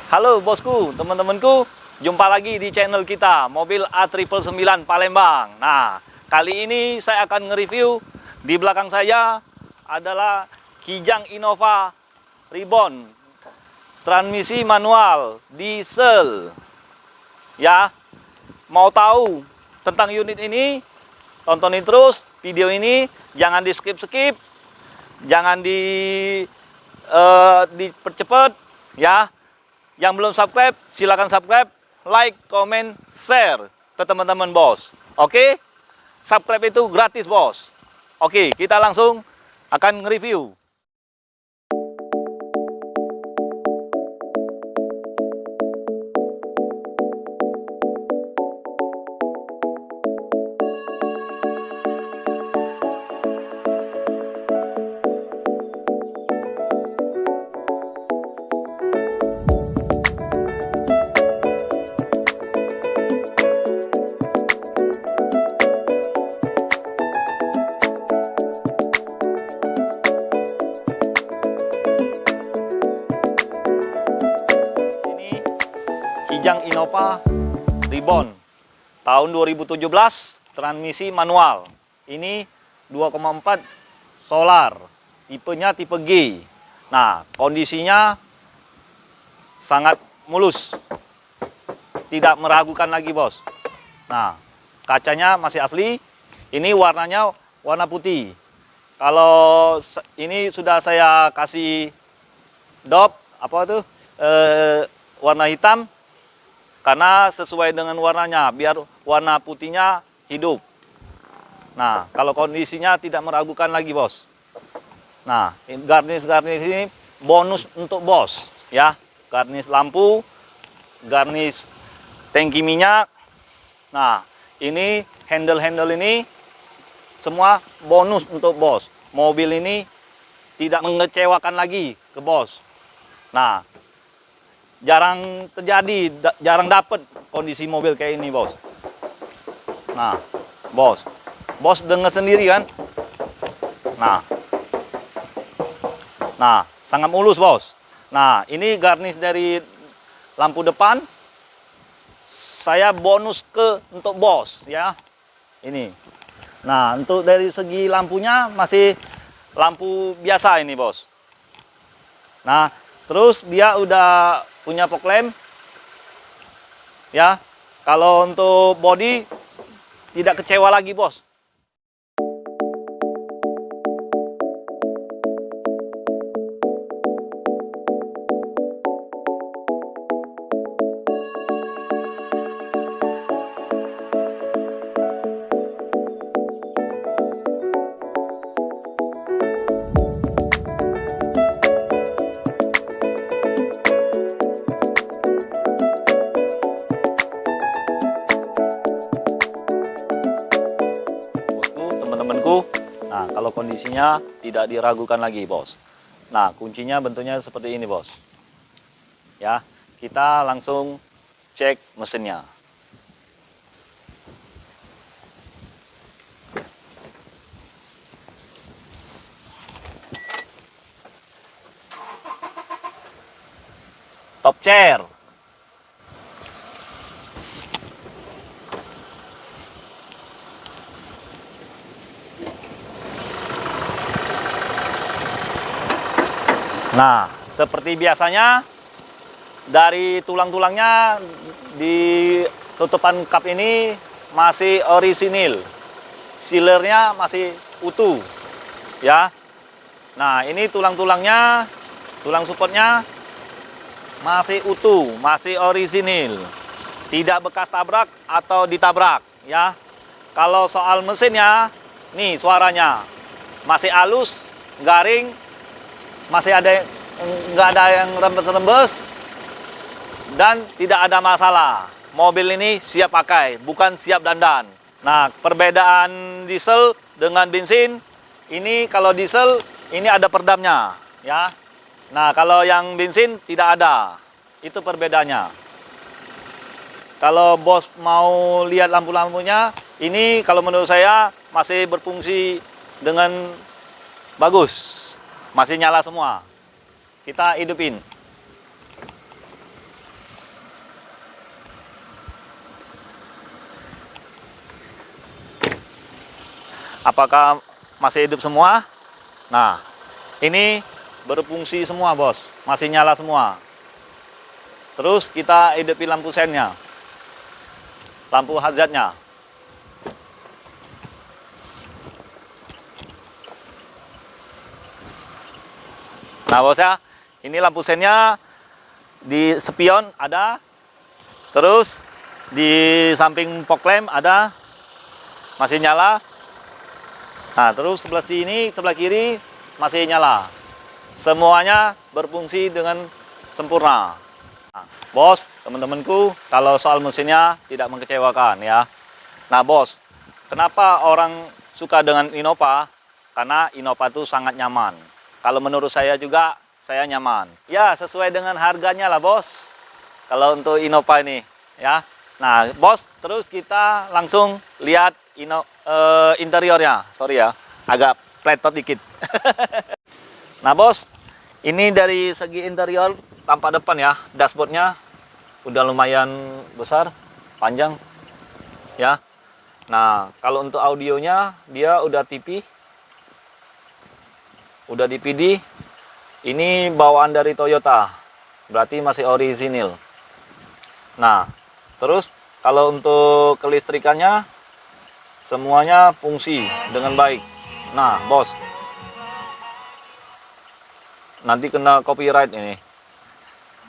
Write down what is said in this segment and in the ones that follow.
Halo bosku, teman-temanku, jumpa lagi di channel kita, mobil A999 Palembang. Nah, kali ini saya akan nge-review, di belakang saya adalah Kijang Innova Reborn, transmisi manual, diesel. Ya, mau tahu tentang unit ini? Tontonin terus video ini, jangan di-skip-skip, jangan dipercepat, ya. Yang belum subscribe, silakan subscribe, like, comment, share ke teman-teman bos. Oke? Subscribe itu gratis bos. Oke, kita langsung akan nge-review. Kijang Innova Reborn tahun 2017, transmisi manual. Ini 2,4 solar, tipenya tipe G. Nah, kondisinya sangat mulus, tidak meragukan lagi bos. Nah, kacanya masih asli. Ini warnanya warna putih. Kalau ini sudah saya kasih dop warna hitam, karena sesuai dengan warnanya, biar warna putihnya hidup. Nah, kalau kondisinya tidak meragukan lagi bos. Nah, garnish ini bonus untuk bos, ya. Garnish lampu, garnish tangki minyak. Nah, ini handle ini semua bonus untuk bos. Mobil ini tidak mengecewakan lagi ke bos. Nah, jarang terjadi, jarang dapet kondisi mobil kayak ini bos. Nah, bos dengar sendiri kan. Nah, sangat mulus bos. Nah, ini garnish dari lampu depan, saya bonus untuk bos ya. Ini. Nah, untuk dari segi lampunya masih lampu biasa ini bos. Nah, terus dia udah punya fog lamp, ya. Kalau untuk body tidak kecewa lagi bos. Teman-temanku, nah kalau kondisinya tidak diragukan lagi bos. Nah, kuncinya bentuknya seperti ini bos. Ya, kita langsung cek mesinnya. Top chair. Nah, seperti biasanya, dari tulang-tulangnya di tutupan kap ini masih orisinil. Sealernya masih utuh, ya. Nah, ini tulang-tulangnya, tulang supportnya masih utuh, masih orisinil. Tidak bekas tabrak atau ditabrak, ya. Kalau soal mesinnya, nih suaranya masih halus, garing, masih nggak ada yang rembes-rembes, dan tidak ada masalah. Mobil ini siap pakai, bukan siap dandan. Nah, perbedaan diesel dengan bensin, ini kalau diesel ini ada perdamnya, ya. Nah, kalau yang bensin tidak ada. Itu perbedaannya. Kalau bos mau lihat lampu-lampunya, ini kalau menurut saya masih berfungsi dengan bagus. Masih nyala semua. Kita hidupin. apakah masih hidup semua. Nah, ini berfungsi semua, bos, masih nyala semua. Terus kita hidupi lampu sennya, lampu hazardnya. Nah, bos ya, ini lampu sennya di spion ada, terus di samping fog lamp ada, masih nyala. Nah, terus sebelah sini, sebelah kiri masih nyala. Semuanya berfungsi dengan sempurna. Nah, bos, teman-temanku, kalau soal mesinnya tidak mengecewakan ya. Nah, bos, kenapa orang suka dengan Innova? Karena Innova itu sangat nyaman. Kalau menurut saya juga, saya nyaman. Ya, sesuai dengan harganya lah, bos. Kalau untuk Innova ini, ya. Nah, bos, terus kita langsung lihat interiornya. Sorry ya, agak pletot dikit. Nah, bos, ini dari segi interior tampak depan ya, dashboardnya udah lumayan besar, panjang, ya. Nah, kalau untuk audionya dia udah TV, udah DPD. Ini bawaan dari Toyota, berarti masih orisinil. Nah, terus kalau untuk kelistrikannya semuanya fungsi dengan baik. Nah, bos, nanti kena copyright ini.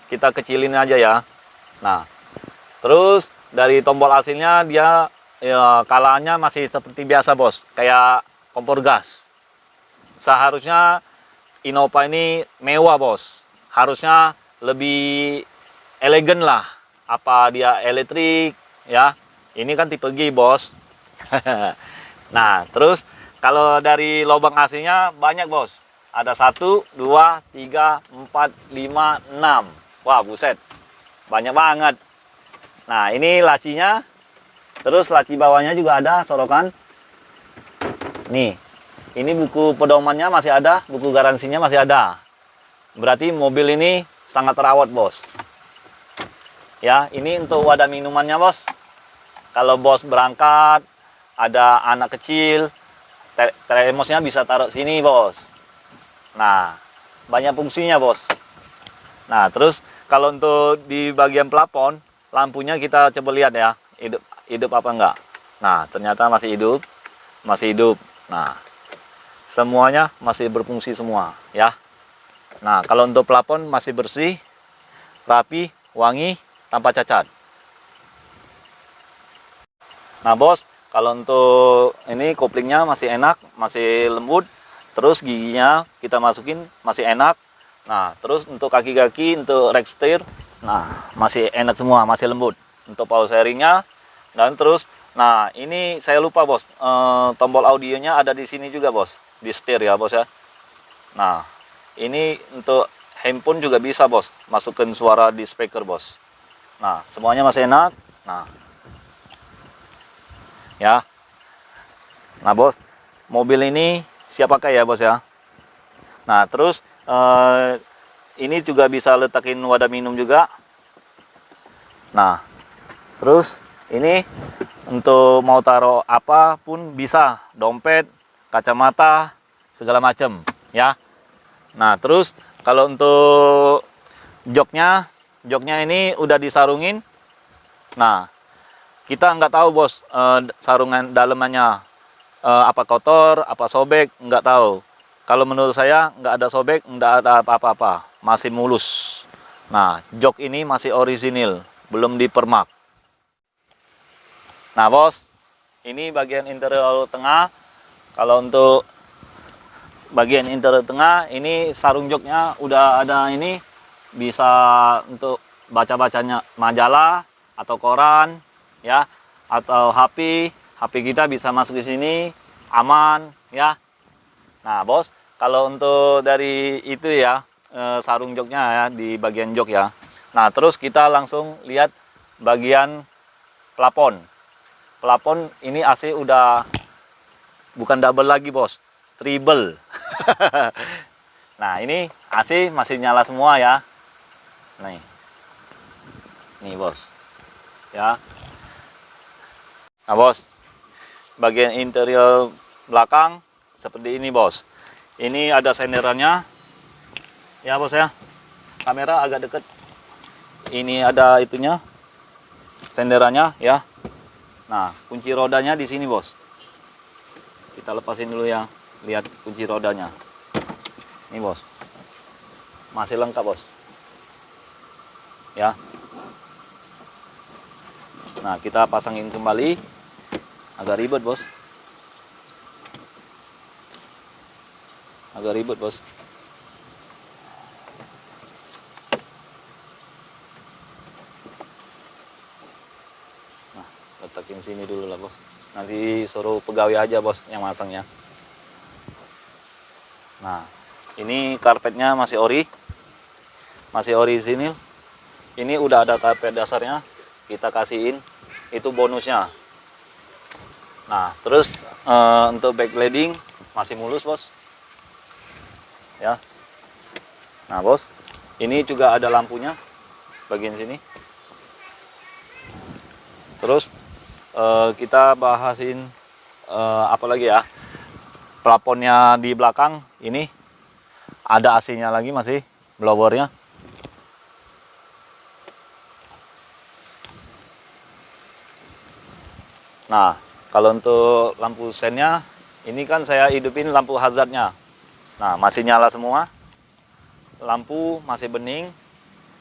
Kita kecilin aja ya. Nah, terus dari tombol AC-nya dia ya, kalanya masih seperti biasa, bos, kayak kompor gas. Seharusnya Innova ini mewah, bos. Harusnya lebih elegan lah. Apa dia elektrik, ya. Ini kan tipe G, bos. Nah, terus kalau dari lubang AC-nya banyak, bos. Ada 1, 2, 3, 4, 5, 6. Wah, buset. Banyak banget. Nah, ini lacinya. Terus laci bawahnya juga ada sorokan. Nih. Ini buku pedomannya masih ada, buku garansinya masih ada. Berarti mobil ini sangat terawat, bos. Ya, ini untuk wadah minumannya, bos. Kalau bos berangkat, ada anak kecil, termosnya bisa taruh sini, bos. Nah, banyak fungsinya, bos. Nah, terus kalau untuk di bagian plafon, lampunya kita coba lihat ya, hidup apa enggak. Nah, ternyata masih hidup, masih hidup. Nah, semuanya masih berfungsi semua ya. Nah, kalau untuk plafon masih bersih, rapi, wangi, tanpa cacat. Nah, bos, kalau untuk ini koplingnya masih enak, masih lembut. Terus giginya kita masukin masih enak. Nah, terus untuk kaki-kaki, untuk rack steer, nah masih enak semua, masih lembut. Untuk power sharingnya, dan terus, nah ini saya lupa, bos, tombol audionya ada di sini juga, bos. Di setir ya, bos ya. Nah, ini untuk handphone juga bisa, bos, masukkan suara di speaker, bos. Nah, semuanya masih enak. Nah, ya. Nah, bos, mobil ini siap pakai ya, bos ya. Nah, terus ini juga bisa letakin wadah minum juga. Nah, terus ini untuk mau taruh apapun bisa, dompet, kacamata, segala macam ya. Nah, terus kalau untuk joknya ini udah disarungin. Nah, kita nggak tahu, bos, sarungan dalamannya apa kotor, apa sobek, nggak tahu. Kalau menurut saya nggak ada sobek, nggak ada apa-apa, masih mulus. Nah, jok ini masih orisinil, belum dipermak. Nah, bos, ini bagian interior tengah. Kalau untuk bagian interior tengah, ini sarung joknya udah ada ini, bisa untuk baca-bacanya majalah atau koran, ya, atau HP kita bisa masuk di sini, aman, ya. Nah, bos, kalau untuk dari itu ya, sarung joknya ya, di bagian jok ya. Nah, terus kita langsung lihat bagian plafon. Plafon ini AC udah bukan double lagi, bos, triple. Nah, ini AC masih nyala semua ya. Nih bos, ya. Nah, bos, bagian interior belakang seperti ini bos. Ini ada senderannya ya bos ya. Kamera agak deket. Ini ada itunya, senderannya ya. Nah, kunci rodanya di sini bos. Kita lepasin dulu ya. Lihat kunci rodanya. Ini bos. Masih lengkap bos. Ya. Nah, kita pasangin kembali. Agak ribet bos. Agak ribet bos. Nah, letakin sini dulu lah bos. Nanti suruh pegawai aja bos yang masangnya. Nah, ini karpetnya masih ori. Masih orisinil. Ini udah ada karpet dasarnya. Kita kasihin. Itu bonusnya. Nah, terus untuk backlighting masih mulus bos. Ya. Nah bos, ini juga ada lampunya bagian sini. Terus kita bahasin apa lagi ya? Plafonnya di belakang ini ada AC-nya lagi, masih blowernya. Nah, kalau untuk lampu sennya, ini kan saya hidupin lampu hazardnya. Nah, masih nyala semua. Lampu masih bening.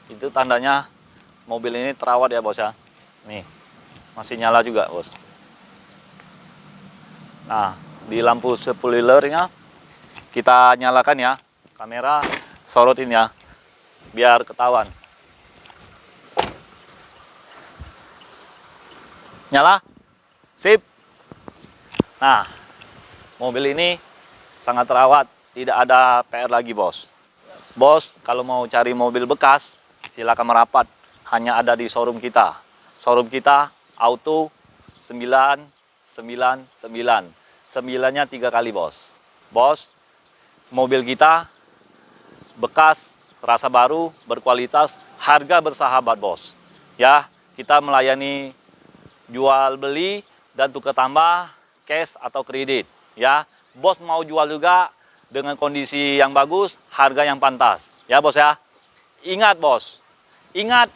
Itu tandanya mobil ini terawat ya bos ya. Nih, masih nyala juga bos. Nah, di lampu spoilernya kita nyalakan ya. Kamera sorotin ya, biar ketahuan. Nyala? Sip. Nah, mobil ini sangat terawat, tidak ada PR lagi bos. Bos, kalau mau cari mobil bekas, silakan merapat. Hanya ada di showroom kita. Showroom kita Auto 999. 9-nya 3 kali bos. Bos, mobil kita bekas, rasa baru, berkualitas, harga bersahabat bos. Ya, kita melayani jual beli dan tukar tambah, cash atau kredit. Ya, bos mau jual juga dengan kondisi yang bagus, harga yang pantas. Ya bos ya. Ingat bos. Ingat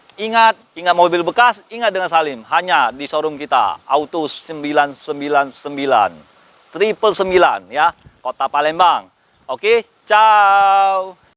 mobil bekas, ingat dengan Salim. Hanya di showroom kita, Auto 999. 999 ya, Kota Palembang. Oke, ciao.